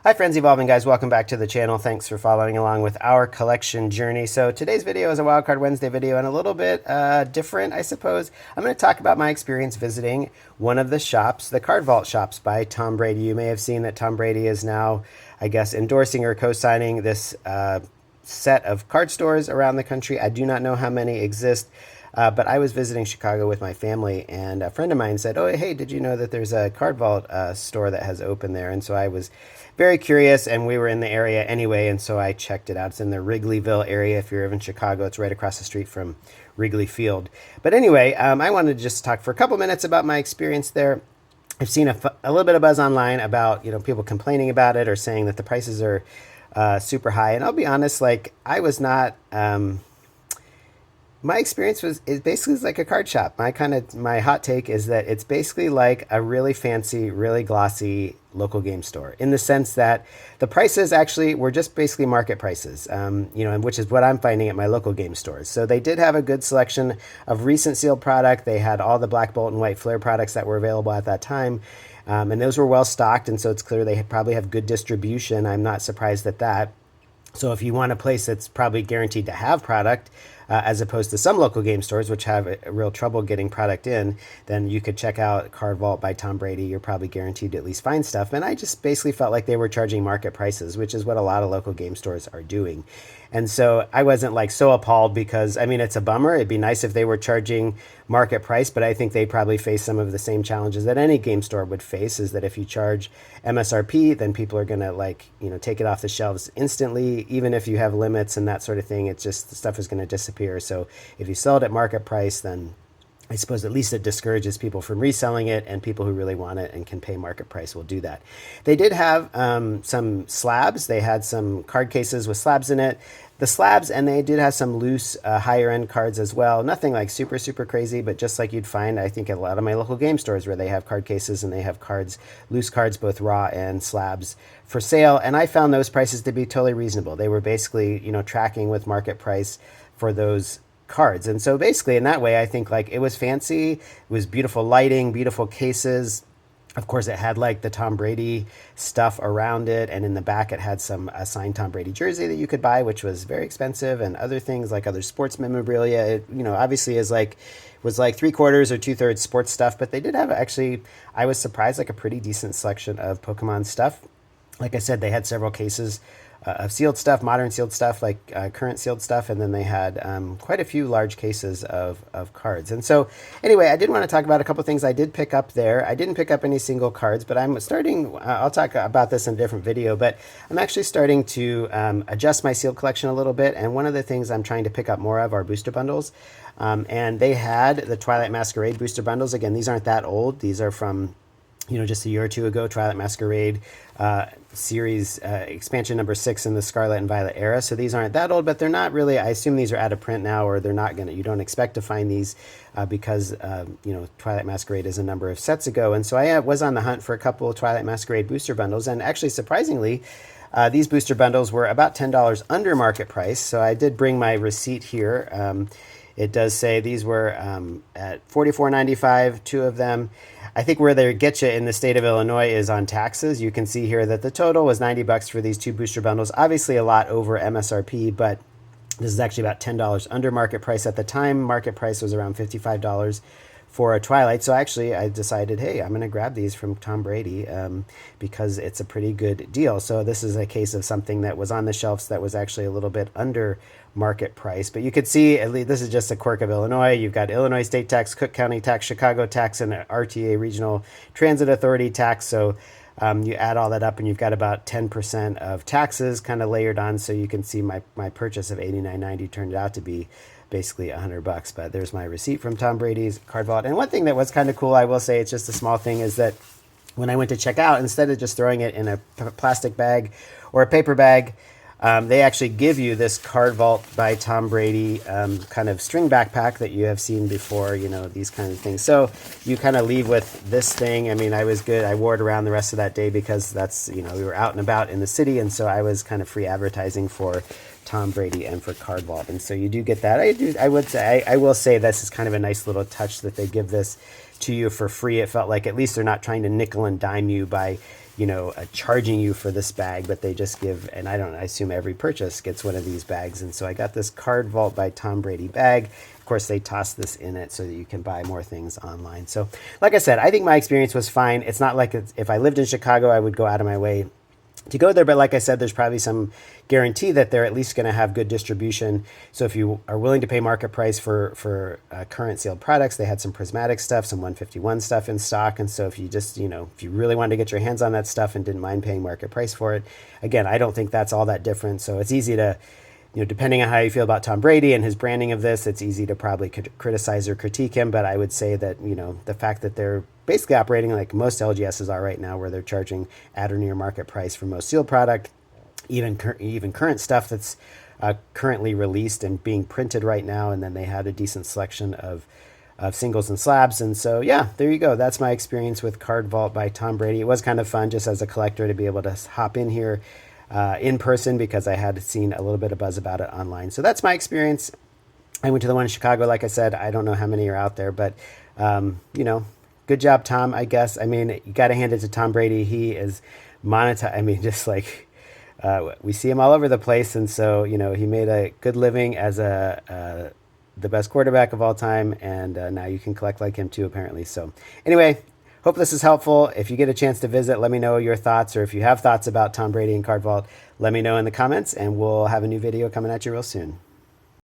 Hi friends, Evolving guys, welcome back to the channel. Thanks for following along with our collection journey. So today's video is a Wildcard Wednesday video and a little bit different, I suppose. I'm going to talk about my experience visiting one of the shops, the Card Vault shops by Tom Brady. You may have seen that Tom Brady is now, I guess, endorsing or co-signing this set of card stores around the country. I do not know how many exist. But I was visiting Chicago with my family, and a friend of mine said, "Oh, hey, did you know that there's a Card Vault store that has opened there?" And so I was very curious, and we were in the area anyway, and so I checked it out. It's in the Wrigleyville area. If you're in Chicago, it's right across the street from Wrigley Field. But anyway, I wanted to just talk for a couple minutes about my experience there. I've seen a little bit of buzz online about people complaining about it or saying that the prices are super high. And I'll be honest, like I was not. My experience is basically like a card shop. My hot take is that it's basically like a really fancy, really glossy local game store in the sense that the prices actually were just basically market prices, and which is what I'm finding at my local game stores. So they did have a good selection of recent sealed product. They had all the Black Bolt and White Flare products that were available at that time. And those were well stocked. And so it's clear they probably have good distribution. I'm not surprised at that. So if you want a place that's probably guaranteed to have product, as opposed to some local game stores, which have a real trouble getting product in, then you could check out Card Vault by Tom Brady. You're probably guaranteed to at least find stuff. And I just basically felt like they were charging market prices, which is what a lot of local game stores are doing. And so I wasn't like so appalled because, I mean, it's a bummer. It'd be nice if they were charging market price, but I think they probably face some of the same challenges that any game store would face, is that if you charge MSRP, then people are going to take it off the shelves instantly. Even if you have limits and that sort of thing, it's just the stuff is going to disappear. So if you sell it at market price, then I suppose at least it discourages people from reselling it, and people who really want it and can pay market price will do that. They did have some slabs. They had some card cases with slabs in it. The slabs, and they did have some loose higher end cards as well. Nothing like super, super crazy, but just like you'd find, I think, at a lot of my local game stores where they have card cases and they have cards, loose cards, both raw and slabs for sale. And I found those prices to be totally reasonable. They were basically, tracking with market price for those cards. And so basically in that way, I think like it was fancy, it was beautiful lighting, beautiful cases. Of course, it had like the Tom Brady stuff around it, and in the back it had a signed Tom Brady jersey that you could buy, which was very expensive, and other things like other sports memorabilia. It, obviously was like 3/4 or 2/3 sports stuff, but they did have actually, I was surprised, like a pretty decent selection of Pokemon stuff. Like I said, they had several cases of sealed stuff, modern sealed stuff, like current sealed stuff, and then they had quite a few large cases of cards. And so anyway, I did want to talk about a couple things I did pick up there. I didn't pick up any single cards, but I'm starting, I'll talk about this in a different video, but I'm actually starting to adjust my sealed collection a little bit, and one of the things I'm trying to pick up more of are booster bundles. And they had the Twilight Masquerade booster bundles. Again, these aren't that old. These are from just a year or two ago, Twilight Masquerade series expansion number 6 in the Scarlet and Violet era. So these aren't that old, but they're not really, I assume these are out of print now, or they're not you don't expect to find these because, Twilight Masquerade is a number of sets ago. And so I was on the hunt for a couple of Twilight Masquerade booster bundles, and actually surprisingly, these booster bundles were about $10 under market price. So I did bring my receipt here. It does say these were at $44.95, 2 of them. I think where they get you in the state of Illinois is on taxes. You can see here that the total was $90 for these 2 booster bundles. Obviously a lot over MSRP, but this is actually about $10 under market price. At the time, market price was around $55 for a Twilight. So actually I decided, hey, I'm going to grab these from Tom Brady because it's a pretty good deal. So this is a case of something that was on the shelves that was actually a little bit under market price. But you could see, at least this is just a quirk of Illinois. You've got Illinois state tax, Cook County tax, Chicago tax, and RTA Regional Transit Authority tax. So you add all that up and you've got about 10% of taxes kind of layered on. So you can see my purchase of $89.90 turned out to be basically $100. But there's my receipt from Tom Brady's Card Vault. And one thing that was kind of cool, I will say, it's just a small thing, is that when I went to check out, instead of just throwing it in a plastic bag or a paper bag, they actually give you this Card Vault by Tom Brady kind of string backpack that you have seen before, these kind of things. So you kind of leave with this thing. I mean, I was good. I wore it around the rest of that day because that's, we were out and about in the city. And so I was kind of free advertising for Tom Brady and for Card Vault. And so you do get that. I will say this is kind of a nice little touch that they give this to you for free. It felt like at least they're not trying to nickel and dime you by charging you for this bag, but they just give, and I assume every purchase gets one of these bags. And so I got this Card Vault by Tom Brady bag. Of course, they toss this in it so that you can buy more things online. So like I said, I think my experience was fine. It's not like if I lived in Chicago, I would go out of my way to go there. But like I said, there's probably some guarantee that they're at least going to have good distribution. So if you are willing to pay market price for current sealed products, they had some prismatic stuff, some 151 stuff in stock. And so if you just, if you really wanted to get your hands on that stuff and didn't mind paying market price for it, again, I don't think that's all that different. So it's easy to, depending on how you feel about Tom Brady and his branding of this, it's easy to probably criticize or critique him. But I would say that, the fact that they're basically operating like most LGSs are right now, where they're charging at or near market price for most sealed product, even current stuff that's currently released and being printed right now. And then they had a decent selection of singles and slabs. And so, yeah, there you go. That's my experience with Card Vault by Tom Brady. It was kind of fun just as a collector to be able to hop in here in person, because I had seen a little bit of buzz about it online. So that's my experience. I went to the one in Chicago. Like I said, I don't know how many are out there, but, good job, Tom, I guess. I mean, you got to hand it to Tom Brady. He is monetized. I mean, just like we see him all over the place. And so, he made a good living as the best quarterback of all time. And now you can collect like him too, apparently. So anyway, hope this is helpful. If you get a chance to visit, let me know your thoughts. Or if you have thoughts about Tom Brady and Card Vault, let me know in the comments. And we'll have a new video coming at you real soon.